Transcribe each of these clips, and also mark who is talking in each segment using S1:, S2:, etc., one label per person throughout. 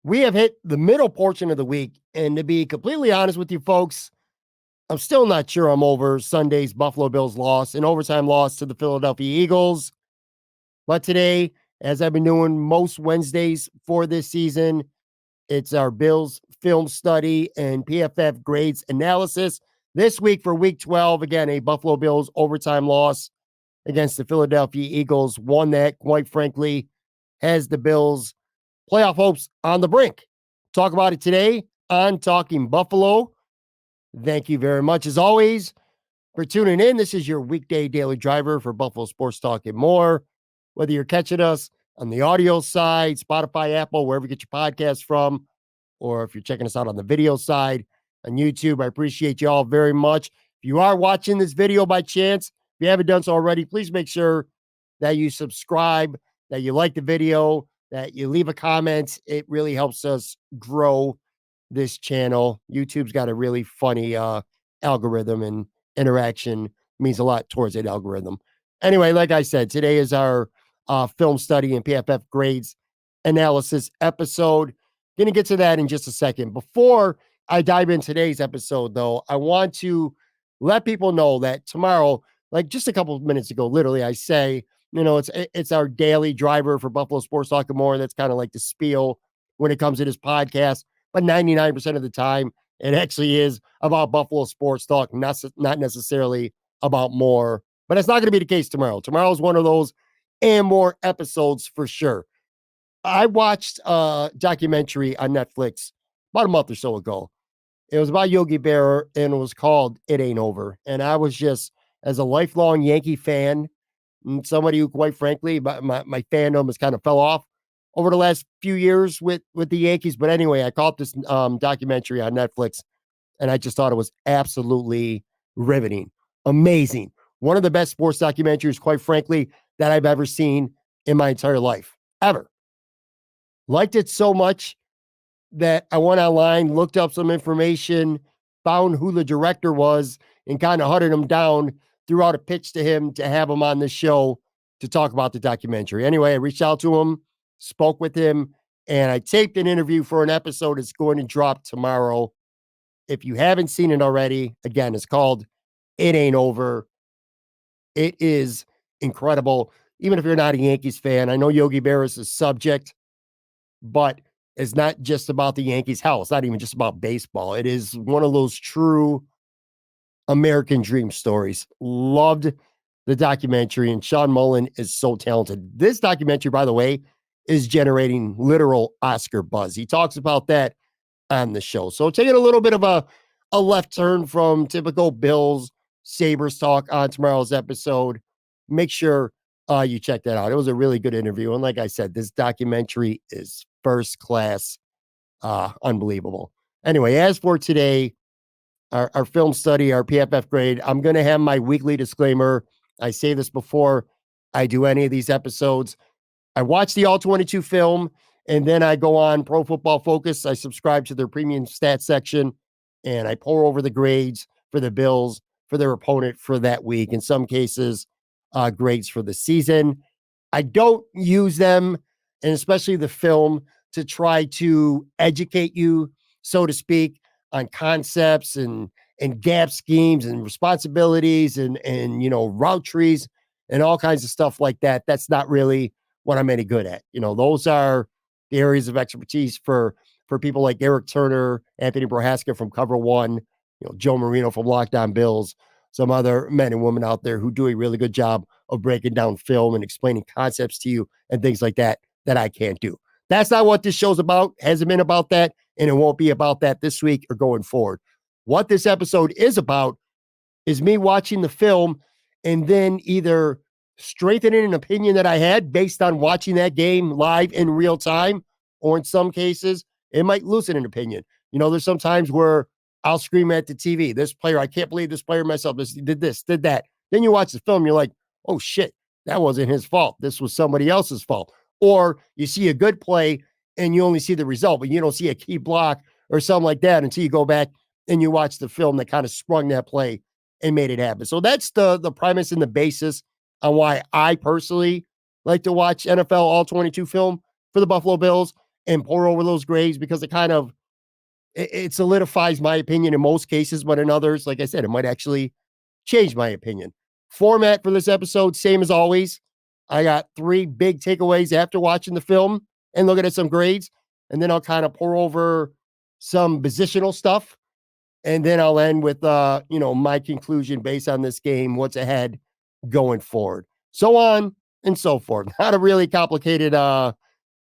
S1: We have hit the middle portion of the week, and to be completely honest with you folks, I'm still not sure I'm over Sunday's Buffalo Bills loss, an overtime loss to the Philadelphia Eagles. But today, as I've been doing most Wednesdays for this season, it's our Bills film study and PFF grades analysis. This week for week 12, again, a Buffalo Bills overtime loss against the Philadelphia Eagles, one that, quite frankly, has the Bills' playoff hopes on the brink. Talk about it today on Talking Buffalo. Thank you very much, as always, for tuning in. This is your weekday daily driver for Buffalo Sports Talk and more. Whether you're catching us on the audio side, Spotify, Apple, wherever you get your podcasts from, or if you're checking us out on the video side on YouTube, I appreciate you all very much. If you are watching this video by chance, if you haven't done so already, please make sure that you subscribe, that you like the video, that you leave a comment. It really helps us grow this channel. YouTube's got a really funny algorithm, and interaction means a lot towards that algorithm. Anyway, like I said, today is our film study and PFF grades analysis episode. Going to get to that in just a second. Before I dive in today's episode, though, I want to let people know that tomorrow, like just a couple of minutes ago, literally, I say, it's our daily driver for Buffalo Sports Talk and more. That's kind of like the spiel when it comes to this podcast. But 99% of the time, it actually is about Buffalo Sports Talk, not necessarily about more. But it's not going to be the case tomorrow. Tomorrow is one of those and more episodes for sure. I watched a documentary on Netflix about a month or so ago. It was about Yogi Berra, and it was called It Ain't Over. And I was just, as a lifelong Yankee fan, and somebody who, quite frankly, my fandom has kind of fell off over the last few years with the Yankees. But anyway, I caught this documentary on Netflix, and I just thought it was absolutely riveting, amazing. One of the best sports documentaries, quite frankly, that I've ever seen in my entire life, ever. Liked it so much that I went online, looked up some information, found who the director was, and kind of hunted him down, threw out a pitch to him to have him on the show to talk about the documentary. Anyway, I reached out to him, spoke with him, and I taped an interview for an episode that's going to drop tomorrow. If you haven't seen it already, again, it's called It Ain't Over. It is incredible. Even if you're not a Yankees fan, I know Yogi Berra is the subject, but it's not just about the Yankees. Hell, it's not even just about baseball. It is one of those true American dream stories. Loved the documentary, and Sean Mullen is so talented. This documentary, by the way, is generating literal Oscar buzz. He talks about that on the show. So taking a little bit of a left turn from typical Bills Sabres talk on tomorrow's episode. Make sure you check that out. It was a really good interview. And like I said, this documentary is first class, unbelievable. Anyway, as for today, our film study, our PFF grade, I'm going to have my weekly disclaimer. I say this before I do any of these episodes. I watch the All 22 film, and then I go on Pro Football Focus. I subscribe to their premium stats section, and I pour over the grades for the Bills, for their opponent for that week. In some cases, grades for the season. I don't use them, and especially the film, to try to educate you, so to speak, on concepts and gap schemes and responsibilities and route trees and all kinds of stuff like that. That's not really what I'm any good at. Those are the areas of expertise for people like Eric Turner, Anthony Prohaska from Cover One, Joe Marino from Locked On Bills, some other men and women out there who do a really good job of breaking down film and explaining concepts to you and things like that I can't do. That's not what this show's about. Hasn't been about that, and it won't be about that this week or going forward. What this episode is about is me watching the film and then either strengthening an opinion that I had based on watching that game live in real time, or in some cases, it might loosen an opinion. There's some times where I'll scream at the TV, this player, I can't believe this player messed up, did this, did that. Then you watch the film, you're like, oh shit, that wasn't his fault. This was somebody else's fault. Or you see a good play and you only see the result, but you don't see a key block or something like that until you go back and you watch the film that kind of sprung that play and made it happen. So that's the premise and the basis on why I personally like to watch NFL All 22 film for the Buffalo Bills. and pour over those grades because it solidifies my opinion in most cases, but in others, like I said, it might actually change my opinion. Format for this episode, same as always. I got 3 big takeaways after watching the film and looking at some grades, and then I'll kind of pour over some positional stuff, and then I'll end with my conclusion based on this game, what's ahead going forward, so on and so forth. Not a really complicated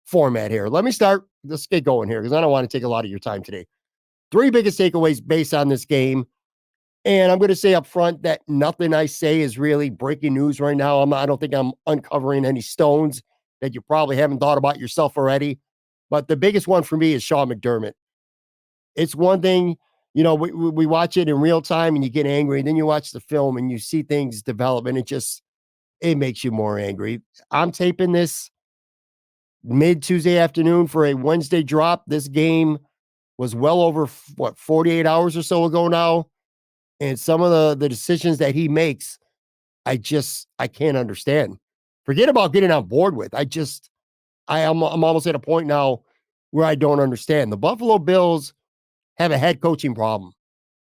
S1: format here. Let me start. Let's get going here because I don't want to take a lot of your time today. 3 biggest takeaways based on this game. And I'm going to say up front that nothing I say is really breaking news right now. I don't think I'm uncovering any stones that you probably haven't thought about yourself already. But the biggest one for me is Sean McDermott. It's one thing, we watch it in real time and you get angry. And then you watch the film and you see things develop and it makes you more angry. I'm taping this mid Tuesday afternoon for a Wednesday drop. This game was well over 48 hours or so ago now. And some of the decisions that he makes, I can't understand. Forget about getting on board with. I'm almost at a point now where I don't understand. The Buffalo Bills have a head coaching problem.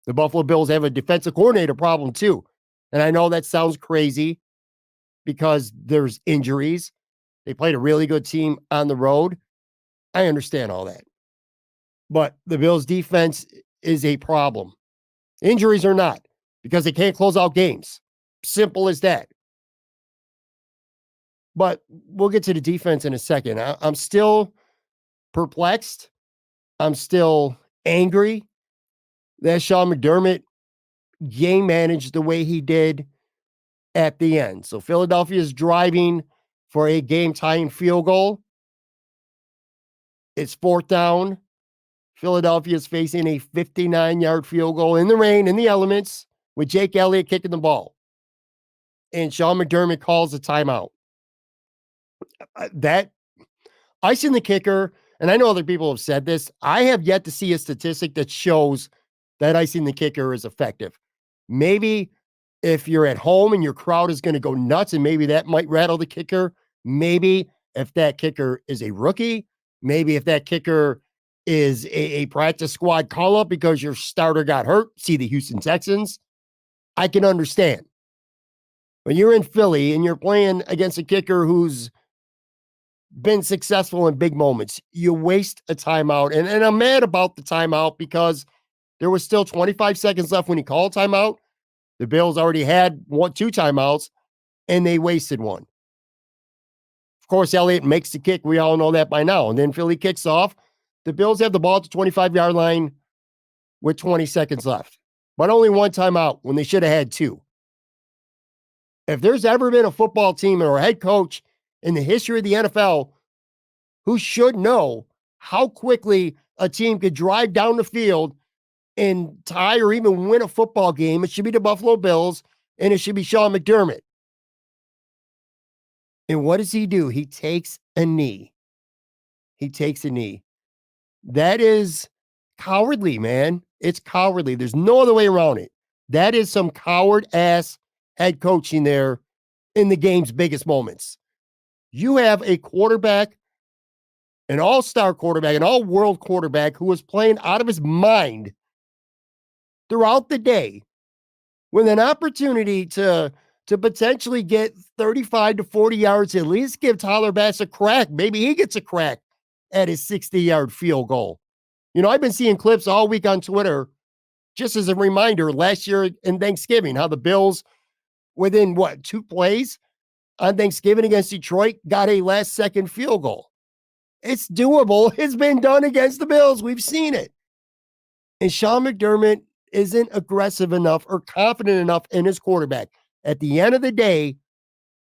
S1: The Buffalo Bills have a defensive coordinator problem too. And I know that sounds crazy because there's injuries. They played a really good team on the road. I understand all that. But the Bills defense is a problem. Injuries or not, because they can't close out games. Simple as that. But we'll get to the defense in a second. I'm still perplexed. I'm still angry that Sean McDermott game managed the way he did at the end. So Philadelphia is driving for a game-tying field goal. It's 4th down. Philadelphia is facing a 59-yard field goal in the rain, in the elements, with Jake Elliott kicking the ball. And Sean McDermott calls a timeout. That icing the kicker, and I know other people have said this, I have yet to see a statistic that shows that icing the kicker is effective. Maybe if you're at home and your crowd is going to go nuts, and maybe that might rattle the kicker. Maybe if that kicker is a rookie, maybe if that kicker is a practice squad call-up because your starter got hurt, see the Houston Texans, I can understand. When you're in Philly and you're playing against a kicker who's been successful in big moments, you waste a timeout. And I'm mad about the timeout because there was still 25 seconds left when he called timeout. The Bills already had 2 timeouts, and they wasted one. Of course, Elliott makes the kick. We all know that by now. And then Philly kicks off. The Bills have the ball at the 25-yard line with 20 seconds left, but only 1 timeout when they should have had 2. If there's ever been a football team or a head coach in the history of the NFL who should know how quickly a team could drive down the field and tie or even win a football game, it should be the Buffalo Bills, and it should be Sean McDermott. And what does he do? He takes a knee. That is cowardly, man. It's cowardly. There's no other way around it. That is some coward-ass head coaching there in the game's biggest moments. You have a quarterback, an all-star quarterback, an all-world quarterback who was playing out of his mind throughout the day with an opportunity to potentially get 35 to 40 yards, at least give Tyler Bass a crack. Maybe he gets a crack at his 60-yard field goal. I've been seeing clips all week on Twitter, just as a reminder, last year in Thanksgiving, how the Bills, within 2 plays on Thanksgiving against Detroit, got a last-second field goal. It's doable. It's been done against the Bills. We've seen it. And Sean McDermott isn't aggressive enough or confident enough in his quarterback. At the end of the day,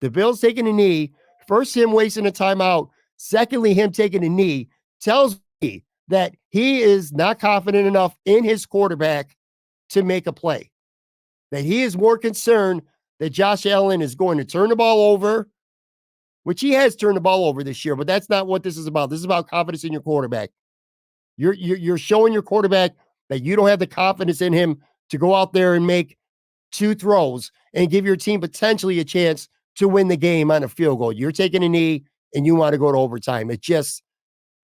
S1: the Bills taking a knee, first him wasting a timeout, secondly him taking a knee, tells me that he is not confident enough in his quarterback to make a play. That he is more concerned that Josh Allen is going to turn the ball over, which he has turned the ball over this year, but that's not what this is about. This is about confidence in your quarterback. You're showing your quarterback that you don't have the confidence in him to go out there and make 2 throws and give your team potentially a chance to win the game on a field goal. You're taking a knee and you want to go to overtime.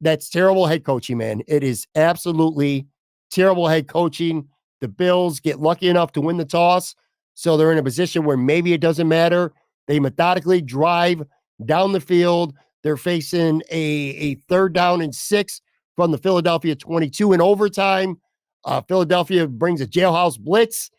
S1: That's terrible head coaching, man. It is absolutely terrible head coaching. The Bills get lucky enough to win the toss, so they're in a position where maybe it doesn't matter. They methodically drive down the field. They're facing a third down and 6 from the Philadelphia 22 in overtime. Philadelphia brings a jailhouse blitz.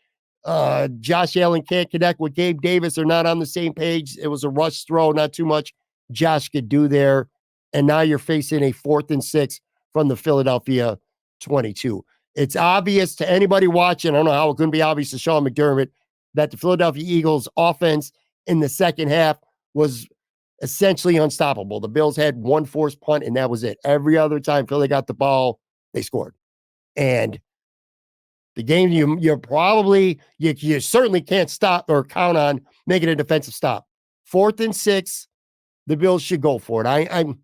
S1: Josh Allen can't connect with Gabe Davis. They're not on the same page. It was a rush throw, not too much Josh could do there. And now you're facing a 4th and 6 from the Philadelphia 22. It's obvious to anybody watching. I don't know how it couldn't be obvious to Sean McDermott that the Philadelphia Eagles offense in the second half was essentially unstoppable. The Bills had one forced punt, and that was it. Every other time Philly got the ball, they scored. And the game you're probably you certainly can't stop or count on making a defensive stop. 4th and 6, the Bills should go for it.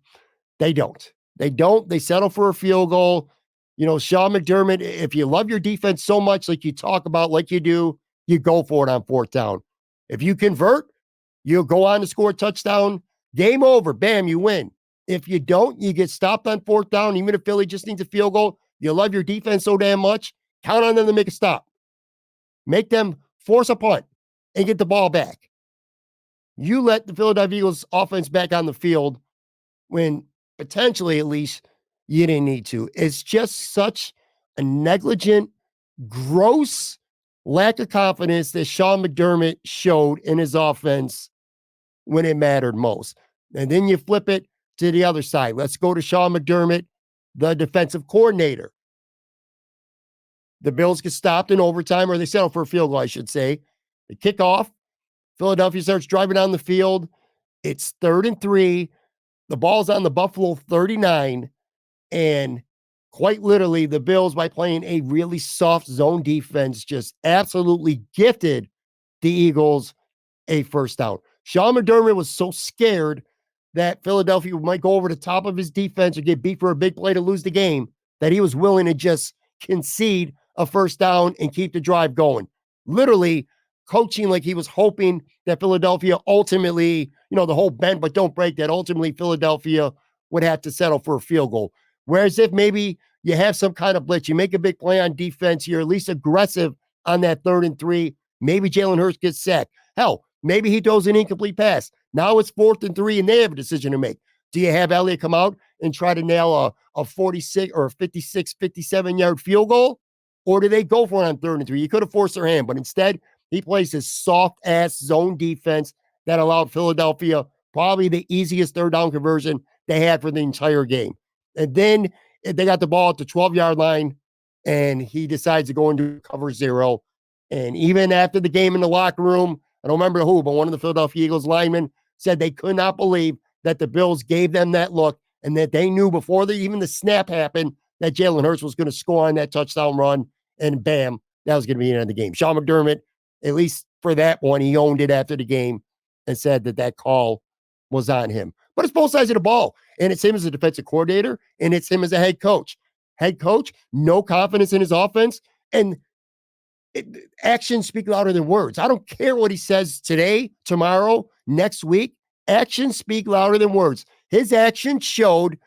S1: They don't. They don't. They settle for a field goal. You know, Sean McDermott, if you love your defense so much, like you talk about, like you do, you go for it on 4th down. If you convert, you'll go on to score a touchdown. Game over. Bam, you win. If you don't, you get stopped on 4th down. Even if Philly just needs a field goal, you love your defense so damn much, count on them to make a stop. Make them force a punt and get the ball back. You let the Philadelphia Eagles offense back on the field when potentially, at least, you didn't need to. It's just such a negligent, gross lack of confidence that Sean McDermott showed in his offense when it mattered most. And then you flip it to the other side. Let's go to Sean McDermott, the defensive coordinator. The Bills get stopped in overtime, or they settle for a field goal, I should say. They kick off. Philadelphia starts driving down the field. It's 3rd and 3. The ball's on the Buffalo 39. And quite literally, the Bills, by playing a really soft zone defense, just absolutely gifted the Eagles a first down. Sean McDermott was so scared that Philadelphia might go over the top of his defense or get beat for a big play to lose the game that he was willing to just concede a first down and keep the drive going. Literally coaching like he was hoping that Philadelphia ultimately, the whole bend but don't break, that ultimately Philadelphia would have to settle for a field goal. Whereas if maybe you have some kind of blitz, you make a big play on defense, you're at least aggressive on that 3rd and 3, maybe Jalen Hurts gets sacked. Hell, maybe he throws an incomplete pass. Now it's 4th and 3 and they have a decision to make. Do you have Elliott come out and try to nail a 46 or a 56, 57-yard field goal? Or do they go for it on 3rd and 3? You could have forced their hand, but instead he plays his soft-ass zone defense that allowed Philadelphia probably the easiest 3rd down conversion they had for the entire game. And then they got the ball at the 12-yard line, and he decides to go into cover 0. And even after the game in the locker room, I don't remember who, but one of the Philadelphia Eagles linemen said they could not believe that the Bills gave them that look and that they knew before even the snap happened that Jalen Hurts was going to score on that touchdown run, and bam, that was going to be the end of the game. Sean McDermott, at least for that one, he owned it after the game and said that call was on him. But it's both sides of the ball, and it's him as a defensive coordinator, and it's him as a head coach. Head coach, no confidence in his offense, and actions speak louder than words. I don't care what he says today, tomorrow, next week. Actions speak louder than words. His actions showed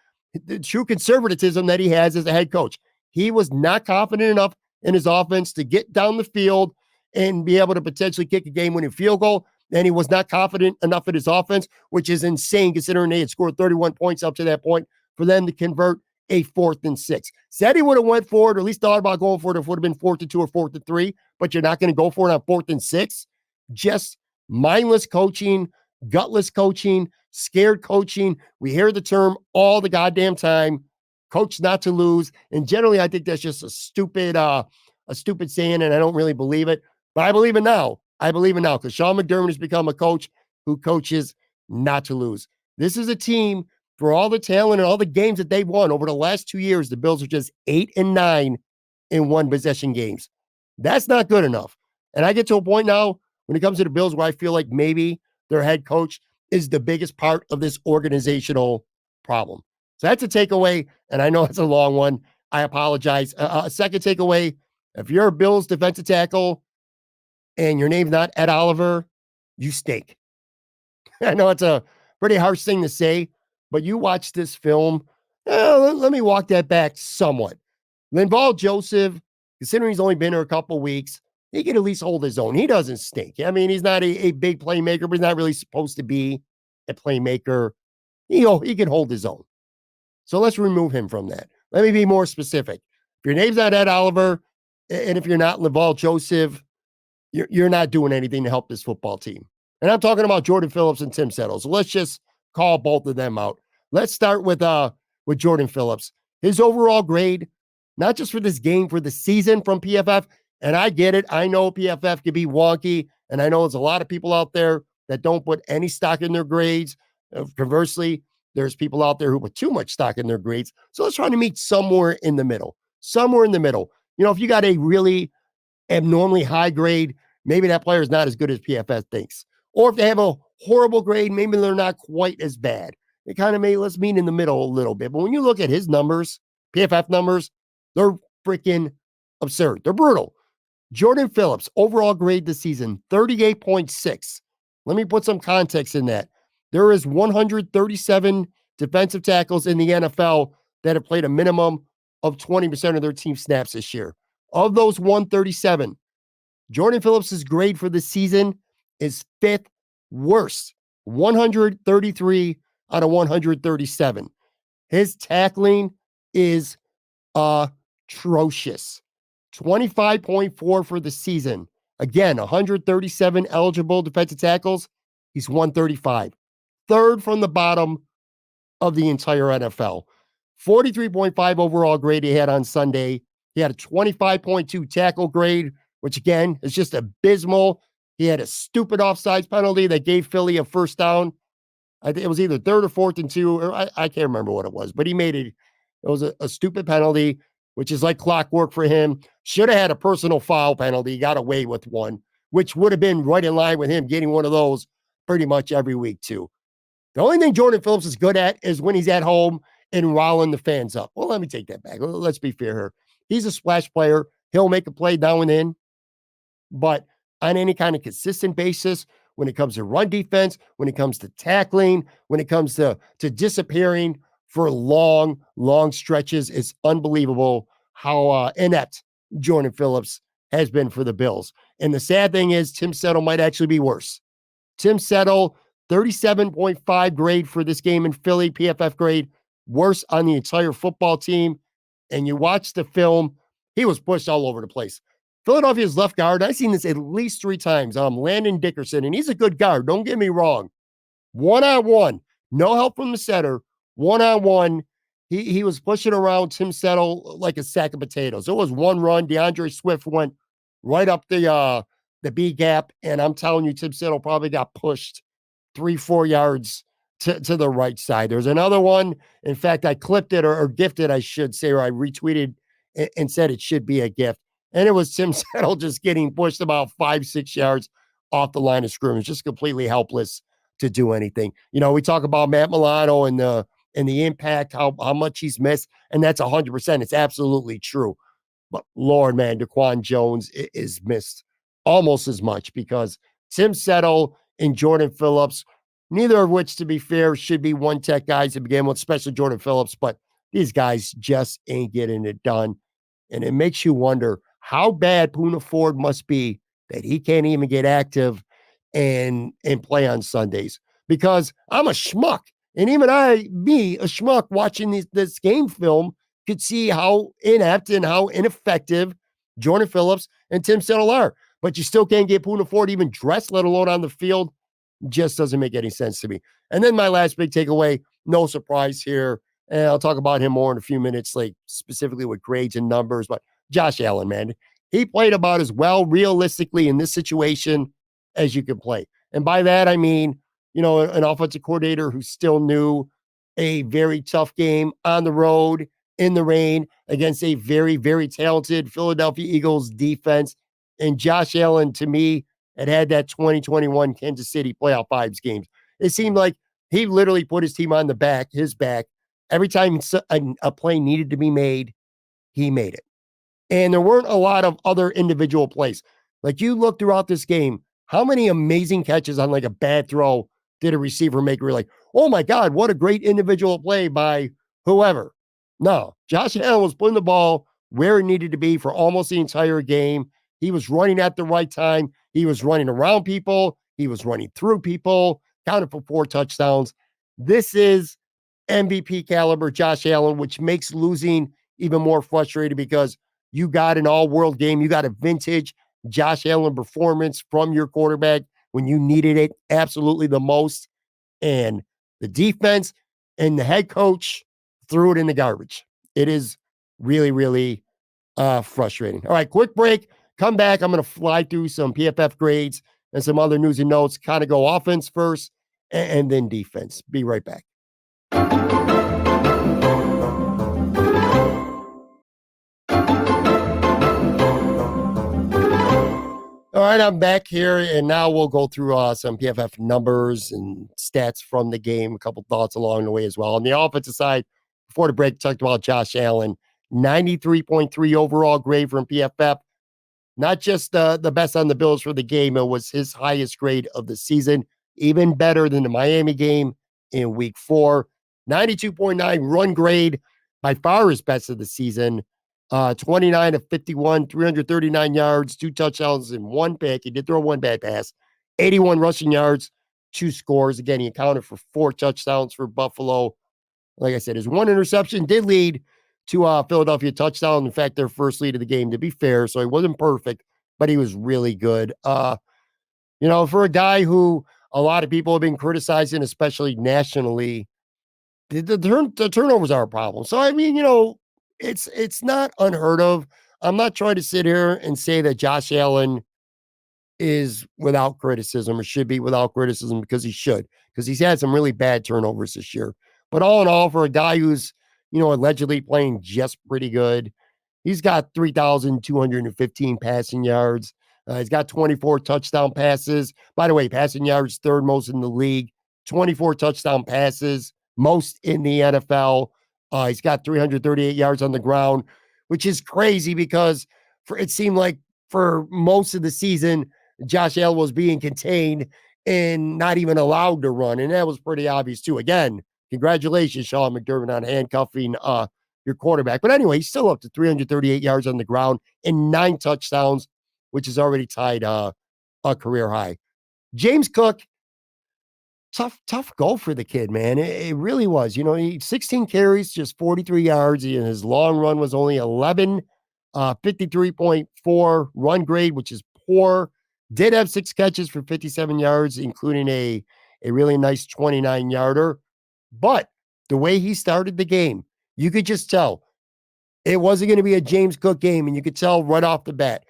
S1: the true conservatism that he has as a head coach. He was not confident enough in his offense to get down the field and be able to potentially kick a game-winning field goal. And he was not confident enough in his offense, which is insane considering they had scored 31 points up to that point for them to convert a 4th and 6. Said he would have went for it, or at least thought about going for it if it would have been 4th and 2 or 4th and 3, but you're not going to go for it on 4th and 6. Just mindless coaching, gutless coaching, scared coaching. We hear the term all the goddamn time, coach not to lose. And generally, I think that's just a stupid saying, and I don't really believe it. But I believe it now. Because Sean McDermott has become a coach who coaches not to lose. This is a team, for all the talent and all the games that they've won over the last 2 years, the Bills are just 8-9 in one-possession games. That's not good enough. And I get to a point now when it comes to the Bills where I feel like maybe their head coach is the biggest part of this organizational problem. So that's a takeaway, and I know it's a long one. I apologize. A second takeaway, if you're a Bills defensive tackle and your name's not Ed Oliver, you stink. I know it's a pretty harsh thing to say, but you watch this film, Let me walk that back somewhat. Linval Joseph, considering he's only been here a couple weeks, he can at least hold his own. He doesn't stink. I mean, he's not a big playmaker, but he's not really supposed to be a playmaker. He can hold his own. So let's remove him from that. Let me be more specific. If your name's not Ed Oliver, and if you're not Linval Joseph, you're not doing anything to help this football team. And I'm talking about Jordan Phillips and Tim Settle. So let's just call both of them out. Let's start with Jordan Phillips. His overall grade, not just for this game, for the season from PFF. And I get it. I know PFF can be wonky. And I know there's a lot of people out there that don't put any stock in their grades. Conversely, there's people out there who put too much stock in their grades. So let's try to meet somewhere in the middle. Somewhere in the middle. If you got a really abnormally high grade, maybe that player is not as good as PFF thinks. Or if they have a horrible grade, maybe they're not quite as bad. It kind of let's meet in the middle a little bit. But when you look at his numbers, PFF numbers, they're freaking absurd. They're brutal. Jordan Phillips, overall grade this season, 38.6. Let me put some context in that. There is 137 defensive tackles in the NFL that have played a minimum of 20% of their team snaps this year. Of those 137, Jordan Phillips' grade for the season is fifth worst, 133 out of 137. His tackling is atrocious. 25.4 for the season. Again, 137 eligible defensive tackles. He's 135. Third from the bottom of the entire NFL. 43.5 overall grade he had on Sunday. He had a 25.2 tackle grade, which again is just abysmal. He had a stupid offsides penalty that gave Philly a first down. I think it was either third or fourth and 2, or I can't remember what it was, but he made it. It was a stupid penalty, which is like clockwork for him. Should have had a personal foul penalty. He got away with one, which would have been right in line with him getting one of those pretty much every week too. The only thing Jordan Phillips is good at is when he's at home and riling the fans up. Well, let me take that back. Let's be fair here. He's a splash player. He'll make a play now and then. But on any kind of consistent basis, when it comes to run defense, when it comes to tackling, when it comes to disappearing for long, long stretches, it's unbelievable how inept Jordan Phillips has been for the Bills. And the sad thing is Tim Settle might actually be worse. Tim Settle, 37.5 grade for this game in Philly, PFF grade, worse on the entire football team. And you watch the film, he was pushed all over the place. Philadelphia's left guard, I've seen this at least 3 times. Landon Dickerson, and he's a good guard, don't get me wrong. One-on-one, no help from the center, one-on-one, he was pushing around Tim Settle like a sack of potatoes. It was one run, DeAndre Swift went right up the B gap, and I'm telling you, Tim Settle probably got pushed 3-4 yards to the right side. There's another one. In fact, I clipped it or gifted, I should say, or I retweeted and said it should be a gift. And it was Tim Settle just getting pushed about 5-6 yards off the line of scrimmage, just completely helpless to do anything. We talk about Matt Milano and the impact, how much he's missed, and that's 100%. It's absolutely true. But Lord, man, Daquan Jones is missed almost as much because Tim Settle and Jordan Phillips, neither of which, to be fair, should be one-tech guys to begin with, especially Jordan Phillips, but these guys just ain't getting it done. And it makes you wonder how bad Poona Ford must be that he can't even get active and play on Sundays. Because I'm a schmuck. And even a schmuck, watching this game film, could see how inept and how ineffective Jordan Phillips and Tim Settle are. But you still can't get Poona Ford even dressed, let alone on the field. Just doesn't make any sense to me. And then my last big takeaway, no surprise here, and I'll talk about him more in a few minutes, like specifically with grades and numbers, but Josh Allen, man, he played about as well realistically in this situation as you could play. And by that, I mean, an offensive coordinator who's still new, a very tough game on the road in the rain against a very, very talented Philadelphia Eagles defense. And Josh Allen, to me, had that 2021 Kansas City playoff vibes games. It seemed like he literally put his team on his back. Every time a play needed to be made, he made it. And there weren't a lot of other individual plays. Like you look throughout this game, how many amazing catches on like a bad throw did a receiver make? We're like, oh my God, what a great individual play by whoever. No, Josh Allen was putting the ball where it needed to be for almost the entire game. He was running at the right time. He was running around people. He was running through people, counted for 4 touchdowns. This is MVP caliber Josh Allen, which makes losing even more frustrating because you got an all world game. You got a vintage Josh Allen performance from your quarterback when you needed it absolutely the most. And the defense and the head coach threw it in the garbage. It is really, really frustrating. All right, quick break. Come back. I'm going to fly through some PFF grades and some other news and notes. Kind of go offense first and then defense. Be right back. All right, I'm back here, and now we'll go through some PFF numbers and stats from the game, a couple thoughts along the way as well. On the offensive side, before the break, talked about Josh Allen, 93.3 overall grade from PFF. Not just the best on the Bills for the game, it was his highest grade of the season, even better than the Miami game in week 4. 92.9 run grade, by far his best of the season. 29 of 51, 339 yards, 2 touchdowns, and 1 pick. He did throw 1 bad pass. 81 rushing yards, 2 scores. Again, he accounted for 4 touchdowns for Buffalo. Like I said, his 1 interception did lead to a Philadelphia touchdown. In fact, their first lead of the game, to be fair. So he wasn't perfect, but he was really good. For a guy who a lot of people have been criticizing, especially nationally, the turnovers are a problem. So, I mean, it's not unheard of. I'm not trying to sit here and say that Josh Allen is without criticism or should be without criticism because he should, because he's had some really bad turnovers this year. But all in all, for a guy who's, allegedly playing just pretty good, he's got 3,215 passing yards. He's got 24 touchdown passes. By the way, passing yards, third most in the league, 24 touchdown passes, most in the NFL. He's got 338 yards on the ground, which is crazy because it seemed like for most of the season, Josh Allen was being contained and not even allowed to run. And that was pretty obvious too. Again, congratulations, Sean McDermott, on handcuffing your quarterback. But anyway, he's still up to 338 yards on the ground and 9 touchdowns, which is already tied a career high. James Cook, tough goal for the kid, man. It really was. He 16 carries, just 43 yards. And his long run was only 11, 53.4 run grade, which is poor. Did have 6 catches for 57 yards, including a really nice 29-yarder. But the way he started the game, you could just tell it wasn't going to be a James Cook game, and you could tell right off the bat.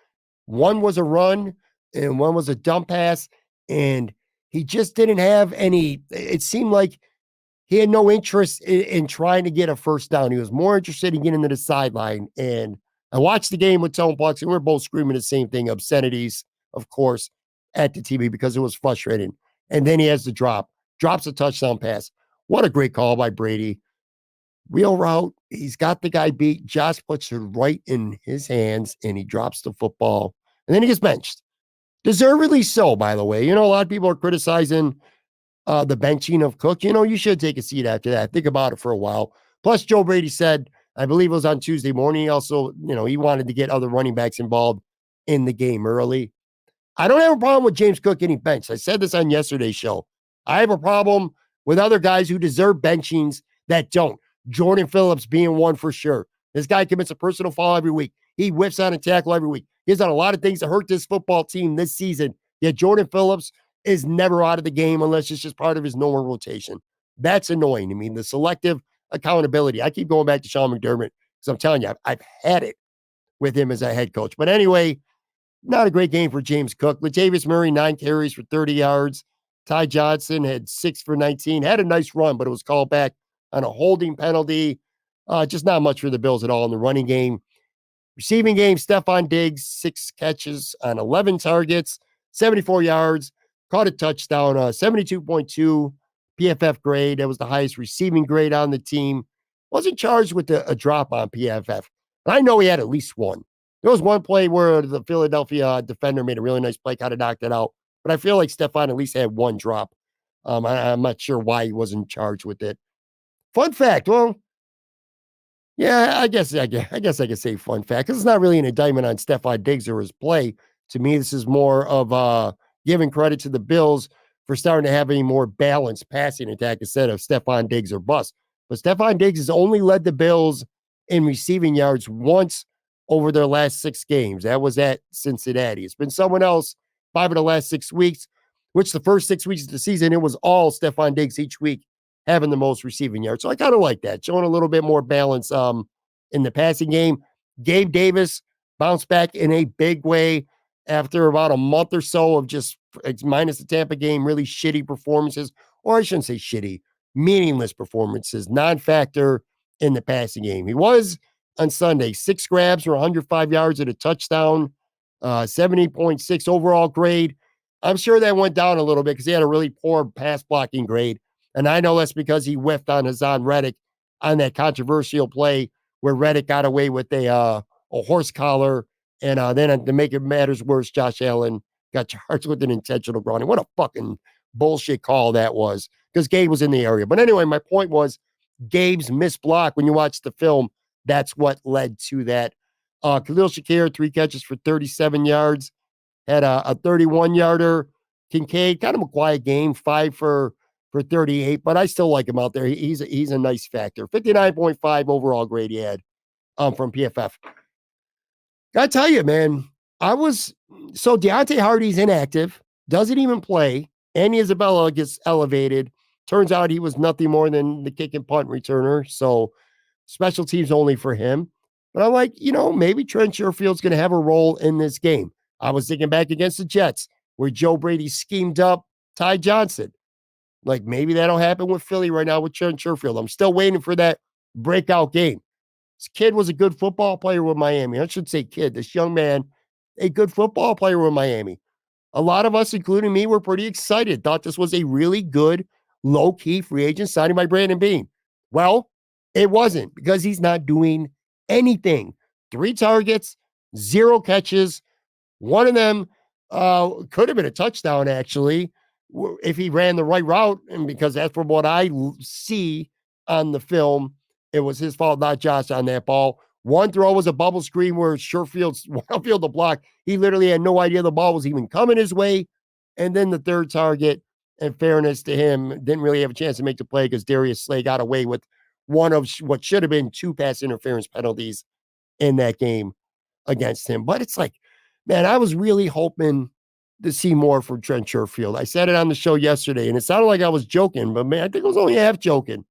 S1: One was a run, and one was a dump pass, and he just didn't have any. It seemed like he had no interest in trying to get a first down. He was more interested in getting to the sideline. And I watched the game with Tone Bucks, and we were both screaming the same thing, obscenities, of course, at the TV because it was frustrating. And then he has the drops a touchdown pass. What a great call by Brady. Wheel route. He's got the guy beat. Josh puts it right in his hands, and he drops the football. And then he gets benched. Deservedly so, by the way. A lot of people are criticizing the benching of Cook. You should take a seat after that. Think about it for a while. Plus, Joe Brady said, I believe it was on Tuesday morning, he also, he wanted to get other running backs involved in the game early. I don't have a problem with James Cook getting benched. I said this on yesterday's show. I have a problem with other guys who deserve benchings that don't. Jordan Phillips being one for sure. This guy commits a personal foul every week. He whiffs on a tackle every week. He's done a lot of things to hurt this football team this season. Yet Jordan Phillips is never out of the game unless it's just part of his normal rotation. That's annoying. I mean, the selective accountability. I keep going back to Sean McDermott because I'm telling you, I've had it with him as a head coach. But anyway, not a great game for James Cook. Latavius Murray, 9 carries for 30 yards. Ty Johnson had 6 for 19. Had a nice run, but it was called back on a holding penalty. Just not much for the Bills at all in the running game. Receiving game, Stephon Diggs, 6 catches on 11 targets, 74 yards, caught a touchdown, 72.2 PFF grade. That was the highest receiving grade on the team. Wasn't charged with a drop on PFF. But I know he had at least one. There was one play where the Philadelphia defender made a really nice play, kind of knocked it out. But I feel like Stephon at least had one drop. I'm not sure why he wasn't charged with it. Fun fact, well, Yeah, I guess I could say fun fact because it's not really an indictment on Stephon Diggs or his play. To me, this is more of giving credit to the Bills for starting to have a more balanced passing attack instead of Stephon Diggs or bust. But Stephon Diggs has only led the Bills in receiving yards once over their last 6 games. That was at Cincinnati. It's been someone else 5 of the last 6 weeks, which the first 6 weeks of the season, it was all Stephon Diggs each week having the most receiving yards. So I kind of like that, showing a little bit more balance in the passing game. Gabe Davis bounced back in a big way after about a month or so of just minus the Tampa game, really shitty performances, or I shouldn't say shitty, meaningless performances, non-factor in the passing game. He was on Sunday, 6 grabs for 105 yards and a touchdown, 70.6 overall grade. I'm sure that went down a little bit because he had a really poor pass blocking grade. And I know that's because he whiffed on Hassan Reddick on that controversial play where Reddick got away with a horse collar. And then to make it matters worse, Josh Allen got charged with an intentional grounding. What a fucking bullshit call that was because Gabe was in the area. But anyway, my point was Gabe's missed block. When you watch the film, that's what led to that. Khalil Shakir, 3 catches for 37 yards, had a 31 yarder. Kincaid, kind of a quiet game, 5 for 38, but I still like him out there. He's a nice factor. 59.5 overall grade he had from PFF. Gotta tell you, man, so Deontay Hardy's inactive, doesn't even play. Andy Isabella gets elevated. Turns out he was nothing more than the kick and punt returner. So special teams only for him. But I'm like, maybe Trent Sherfield's going to have a role in this game. I was thinking back against the Jets where Joe Brady schemed up Ty Johnson. Like maybe that'll happen with Philly right now with Trent Sherfield. I'm still waiting for that breakout game. This kid was a good football player with Miami. I should say kid, this young man, a good football player with Miami. A lot of us, including me, were pretty excited, thought this was a really good, low-key free agent signing by Brandon Beane. Well, it wasn't because he's not doing anything. 3 targets, 0 catches. One of them could have been a touchdown, actually, if he ran the right route. And because that's from what I see on the film, it was his fault, not Josh, on that ball. One throw was a bubble screen where Sherfield's field to block. He literally had no idea the ball was even coming his way. And then the third target, in fairness to him, didn't really have a chance to make the play because Darius Slay got away with one of what should have been 2 pass interference penalties in that game against him. But it's like, man, I was really hoping to see more from Trent Sherfield. I said it on the show yesterday, and it sounded like I was joking, but man, I think I was only half joking.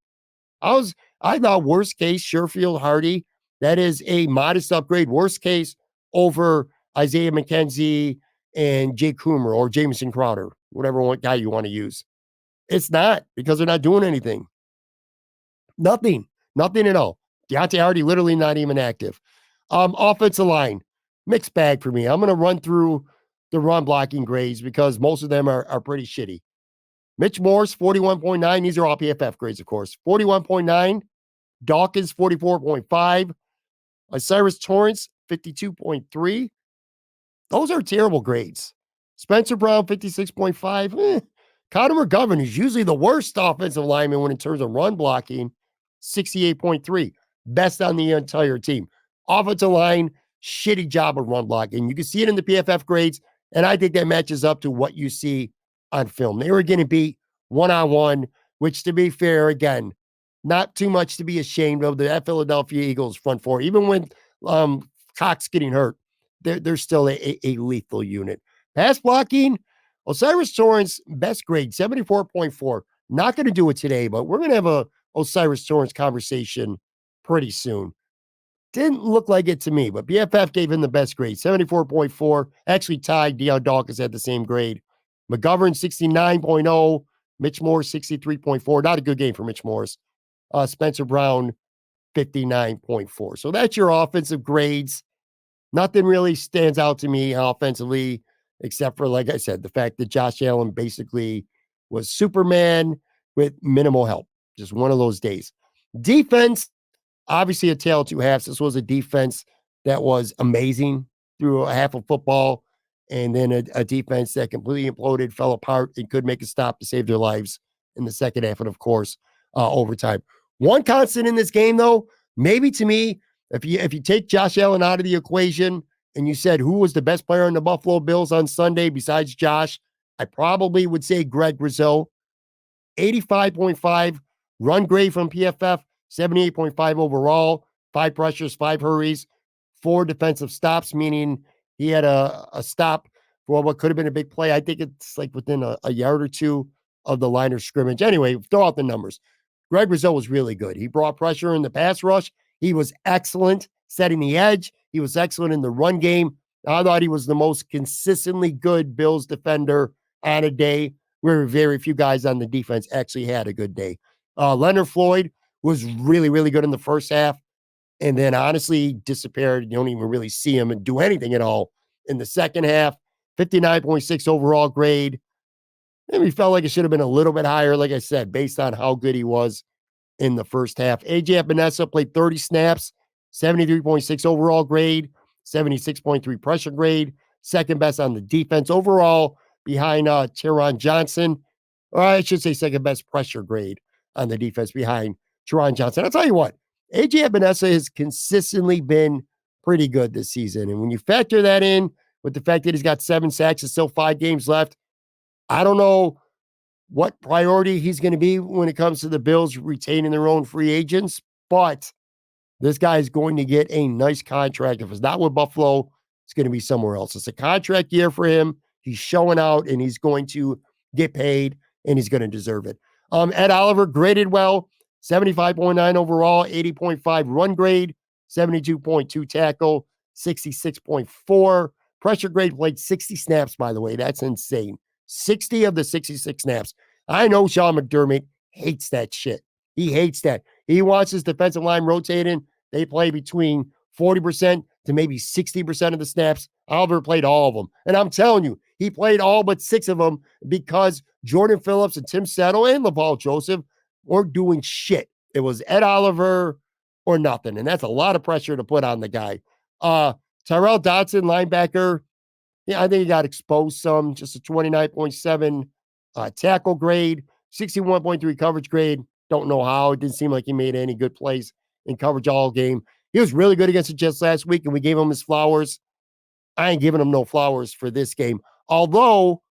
S1: I thought worst case, Sherfield Hardy, that is a modest upgrade. Worst case over Isaiah McKenzie and Jake Coomer or Jamison Crowder, whatever one guy you want to use. It's not because they're not doing anything. Nothing at all. Deontay Hardy literally not even active. Offensive line, mixed bag for me. I'm going to run through the run blocking grades because most of them are pretty shitty. Mitch Morse, 41.9. These are all PFF grades, of course. 41.9. Dawkins, 44.5. Cyrus Torrance, 52.3. Those are terrible grades. Spencer Brown, 56.5. Connor McGovern is usually the worst offensive lineman when in terms of run blocking, 68.3. Best on the entire team. Offensive line, shitty job of run blocking. You can see it in the PFF grades, and I think that matches up to what you see on film. They were getting beat one-on-one, which, to be fair, again, not too much to be ashamed of. The Philadelphia Eagles front four, even when Cox getting hurt, they're still a lethal unit. Pass blocking, Osiris Torrance, best grade, 74.4. Not going to do it today, but we're going to have a Osiris Torrance conversation pretty soon. Didn't look like it to me, but BFF gave him the best grade, 74.4. Actually tied. Deion Dawkins had the same grade. McGovern, 69.0. Mitch Morse, 63.4. Not a good game for Mitch Morse. Spencer Brown, 59.4. So that's your offensive grades. Nothing really stands out to me offensively, except for, like I said, the fact that Josh Allen basically was Superman with minimal help. Just one of those days. Defense, obviously a tale of 2 halves. This was a defense that was amazing through a half of football, and then a defense that completely imploded, fell apart, and could make a stop to save their lives in the second half, and of course, overtime. One constant in this game, though, Maybe to me, if you take Josh Allen out of the equation and you said who was the best player in the Buffalo Bills on Sunday besides Josh, I probably would say Greg Rizzo. 85.5 run grade from PFF, 78.5 overall, 5 pressures, 5 hurries, 4 defensive stops, meaning he had a stop for what could have been a big play. I think it's like within a yard or two of the line of scrimmage. Anyway, throw out the numbers. Greg Rizzo was really good. He brought pressure in the pass rush. He was excellent setting the edge. He was excellent in the run game. I thought he was the most consistently good Bills defender on a day where very few guys on the defense actually had a good day. Leonard Floyd was really, really good in the first half, and then honestly disappeared. You don't even really see him and do anything at all in the second half. 59.6 overall grade. Maybe felt like it should have been a little bit higher, like I said, based on how good he was in the first half. AJ Epinesa played 30 snaps, 73.6 overall grade, 76.3 pressure grade, second best on the defense overall behind Tyron Johnson. Or I should say second best pressure grade on the defense behind Tyron Johnson. I'll tell you what, AJ Epinesa has consistently been pretty good this season. And when you factor that in with the fact that he's got 7 sacks and still 5 games left, I don't know what priority he's going to be when it comes to the Bills retaining their own free agents, but this guy is going to get a nice contract. If it's not with Buffalo, it's going to be somewhere else. It's a contract year for him. He's showing out and he's going to get paid and he's going to deserve it. Ed Oliver graded well, 75.9 overall, 80.5 run grade, 72.2 tackle, 66.4 pressure grade, played 60 snaps, by the way. That's insane. 60 of the 66 snaps. I know Sean McDermott hates that shit. He hates that. He wants his defensive line rotating. They play between 40% to maybe 60% of the snaps. Oliver played all of them. And I'm telling you, he played all but 6 of them because Jordan Phillips and Tim Settle and Laval Joseph weren't doing shit. It was Ed Oliver or nothing. And that's a lot of pressure to put on the guy. Tyrel Dodson, linebacker. Yeah, I think he got exposed some, just a 29.7 tackle grade, 61.3 coverage grade. Don't know how. It didn't seem like he made any good plays in coverage all game. He was really good against the Jets last week, and we gave him his flowers. I ain't giving him no flowers for this game. Although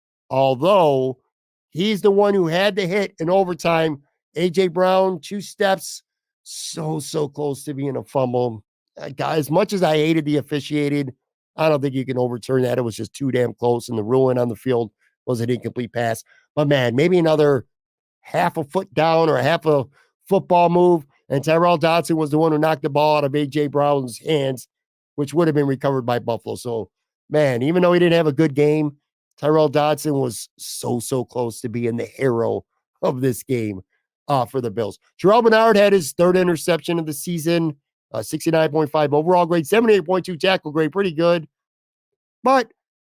S1: he's the one who had the hit in overtime. A.J. Brown, 2 steps, so close to being a fumble. As much as I hated the officiated, I don't think you can overturn that. It was just too damn close, and the ruling on the field was an incomplete pass. But man, maybe another half a foot down or a half a football move, and Tyrel Dodson was the one who knocked the ball out of A.J. Brown's hands, which would have been recovered by Buffalo. So, man, even though he didn't have a good game, Tyrel Dodson was so close to being the hero of this game for the Bills. Terrell Bernard had his 3rd interception of the season, 69.5 overall grade, 78.2 tackle grade, pretty good. But,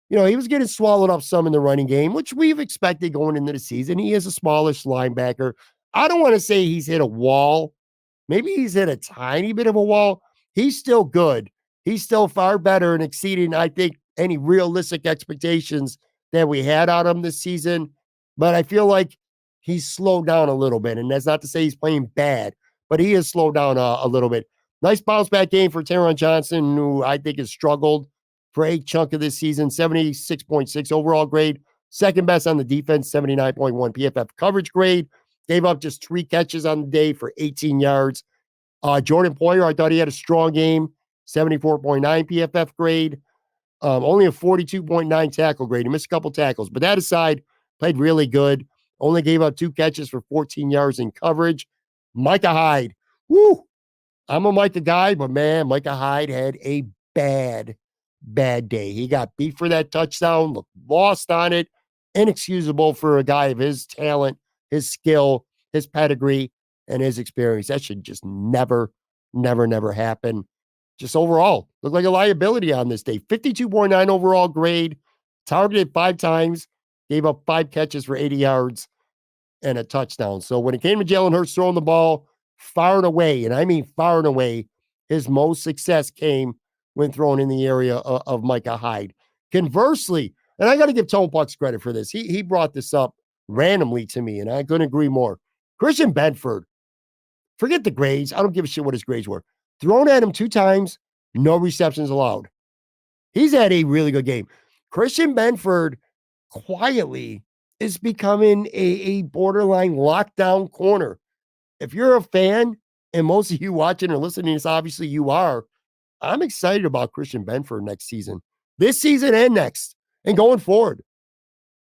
S1: he was getting swallowed up some in the running game, which we've expected going into the season. He is a smallish linebacker. I don't want to say he's hit a wall. Maybe he's hit a tiny bit of a wall. He's still good. He's still far better and exceeding, I think, any realistic expectations that we had on him this season. But I feel like he's slowed down a little bit. And that's not to say he's playing bad, but he has slowed down a little bit. Nice bounce back game for Tyron Johnson, who I think has struggled for a chunk of this season. 76.6 overall grade. Second best on the defense, 79.1 PFF coverage grade. Gave up just 3 catches on the day for 18 yards. Jordan Poyer, I thought he had a strong game. 74.9 PFF grade. Only a 42.9 tackle grade. He missed a couple tackles. But that aside, played really good. Only gave up 2 catches for 14 yards in coverage. Micah Hyde. Woo! I'm a Micah guy, but man, Micah Hyde had a bad day. He got beat for that touchdown, looked lost on it. Inexcusable for a guy of his talent, his skill, his pedigree, and his experience. That should just never happen. Just overall, looked like a liability on this day. 52.9 overall grade, targeted 5 times, gave up 5 catches for 80 yards and a touchdown. So when it came to Jalen Hurts throwing the ball, far and away, and I mean far and away, his most success came when thrown in the area of Micah Hyde. Conversely, and I got to give Tone Pucks credit for this. He brought this up randomly to me, and I couldn't agree more. Christian Bedford, forget the grades. I don't give a shit what his grades were. Thrown at him 2 times, no receptions allowed. He's had a really good game. Christian Benford quietly is becoming a borderline lockdown corner. If you're a fan, and most of you watching or listening to this, obviously you are, I'm excited about Christian Benford next season. This season and next, and going forward.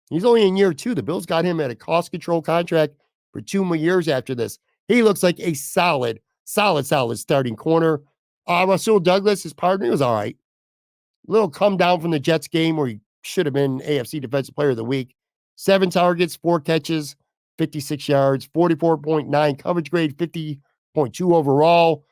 S1: He's only in year 2. The Bills got him at a cost control contract for 2 more years after this. He looks like a solid starting corner. Rasul Douglas, his partner, he was all right. A little come down from the Jets game where he should have been AFC Defensive Player of the Week. 7 targets, 4 catches, 56 yards, 44.9 coverage grade, 50.2 overall.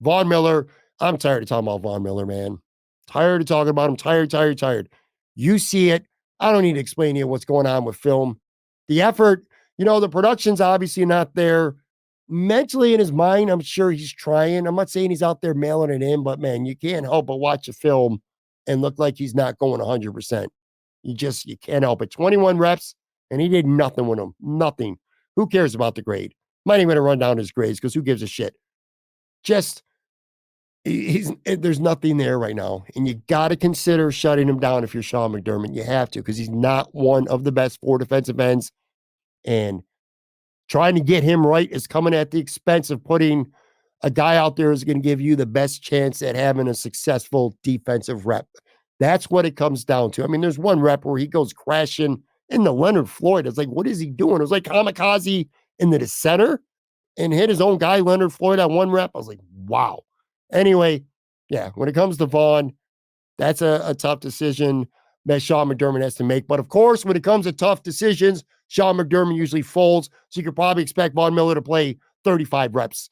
S1: Von Miller, I'm tired of talking about Von Miller, man. Tired of talking about him. Tired. You see it. I don't need to explain to you what's going on with film. The effort, the production's obviously not there. Mentally in his mind, I'm sure he's trying. I'm not saying he's out there mailing it in, but man, you can't help but watch a film and look like he's not going 100%. You can't help it. 21 reps, and he did nothing with them. Nothing. Who cares about the grade? Might even run down his grades because who gives a shit? Just there's nothing there right now. And you got to consider shutting him down if you're Sean McDermott. You have to, because he's not one of the best 4 defensive ends. And trying to get him right is coming at the expense of putting a guy out there who's going to give you the best chance at having a successful defensive rep. That's what it comes down to. I mean, there's one rep where he goes crashing into Leonard Floyd. It's like, what is he doing? It was like kamikaze into the center and hit his own guy, Leonard Floyd, on one rep. I was like, wow. Anyway, yeah, when it comes to Vaughn, that's a tough decision that Sean McDermott has to make. But of course, when it comes to tough decisions, Sean McDermott usually folds. So you could probably expect Von Miller to play 35 reps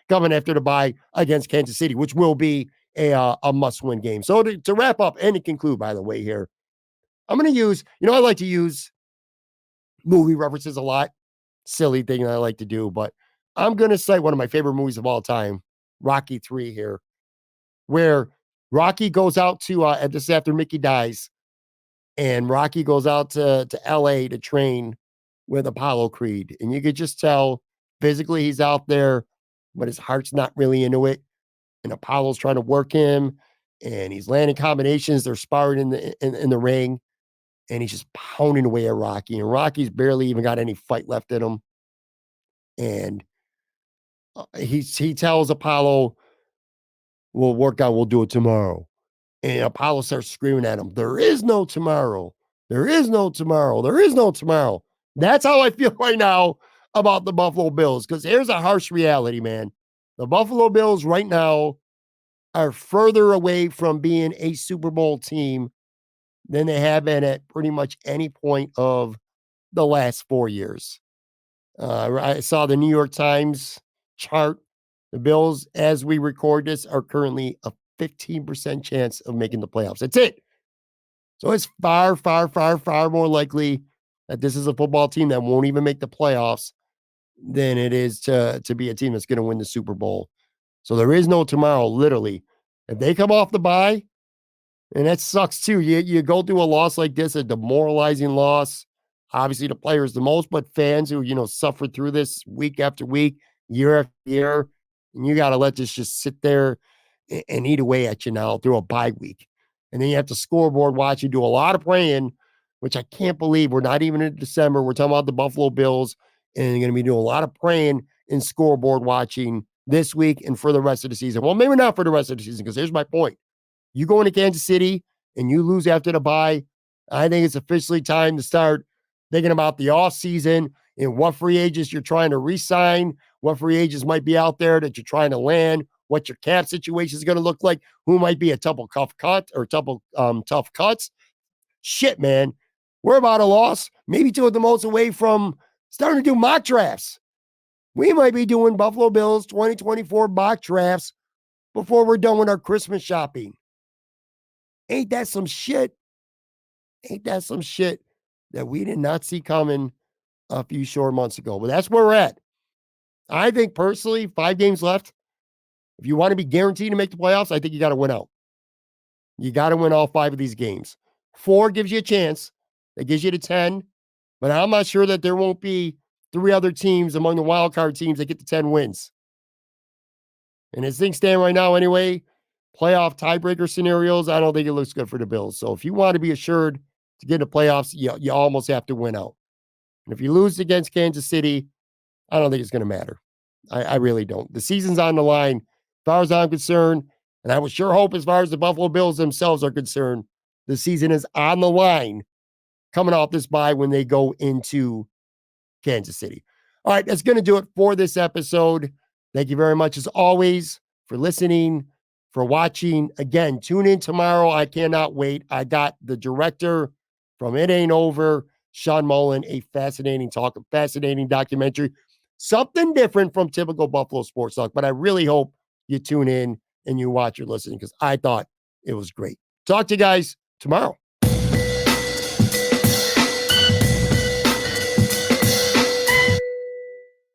S1: coming after the bye against Kansas City, which will be a must-win game. So to wrap up and to conclude, by the way, here, I'm going to use, I like to use movie references a lot. Silly thing that I like to do, but I'm going to cite one of my favorite movies of all time, Rocky 3 here, where Rocky goes out to, this after Mickey dies, and Rocky goes out to LA to train with Apollo Creed. And you could just tell physically he's out there, but his heart's not really into it. And Apollo's trying to work him, and he's landing combinations. They're sparring in the ring, and he's just pounding away at Rocky. And Rocky's barely even got any fight left in him. And he tells Apollo, "We'll work out. We'll do it tomorrow." And Apollo starts screaming at him, "There is no tomorrow. There is no tomorrow. There is no tomorrow." That's how I feel right now about the Buffalo Bills, because here's a harsh reality, man. The Buffalo Bills right now are further away from being a Super Bowl team than they have been at pretty much any point of the last 4 years. I saw the New York Times chart. The Bills, as we record this, are currently a 15% chance of making the playoffs. That's it. So it's far more likely that this is a football team that won't even make the playoffs than it is to be a team that's going to win the Super Bowl. So there is no tomorrow, literally. If they come off the bye, and that sucks too. You go through a loss like this, a demoralizing loss. Obviously, the players the most, but fans who, suffer through this week after week, year after year, and you got to let this just sit there and eat away at you now through a bye week. And then you have to scoreboard watch. You do a lot of praying, which I can't believe we're not even in December. We're talking about the Buffalo Bills, and you're going to be doing a lot of praying and scoreboard watching this week and for the rest of the season. Well, maybe not for the rest of the season, because here's my point. You go into Kansas City and you lose after the bye, I think it's officially time to start thinking about the offseason and what free agents you're trying to re-sign, what free agents might be out there that you're trying to land, what your cap situation is going to look like, who might be a tough cuts. Shit, man. We're about a loss, maybe two at the most away from starting to do mock drafts. We might be doing Buffalo Bills 2024 mock drafts before we're done with our Christmas shopping. Ain't that some shit? Ain't that some shit that we did not see coming a few short months ago? But that's where we're at. I think personally, 5 games left. If you want to be guaranteed to make the playoffs, I think you got to win out. You got to win all 5 of these games. 4 gives you a chance. That gives you to 10. But I'm not sure that there won't be 3 other teams among the wild card teams that get to 10 wins. And as things stand right now, anyway, playoff tiebreaker scenarios, I don't think it looks good for the Bills. So if you want to be assured to get in the playoffs, you almost have to win out. And if you lose against Kansas City, I don't think it's going to matter. I really don't. The season's on the line, as far as I'm concerned, and I would sure hope, as far as the Buffalo Bills themselves are concerned, the season is on the line coming off this bye when they go into Kansas City. All right, that's going to do it for this episode. Thank you very much, as always, for listening, for watching. Again, tune in tomorrow. I cannot wait. I got the director from It Ain't Over, Sean Mullen, a fascinating talk, a fascinating documentary. Something different from typical Buffalo sports talk, but I really hope you tune in and you watch or listen because I thought it was great. Talk to you guys tomorrow.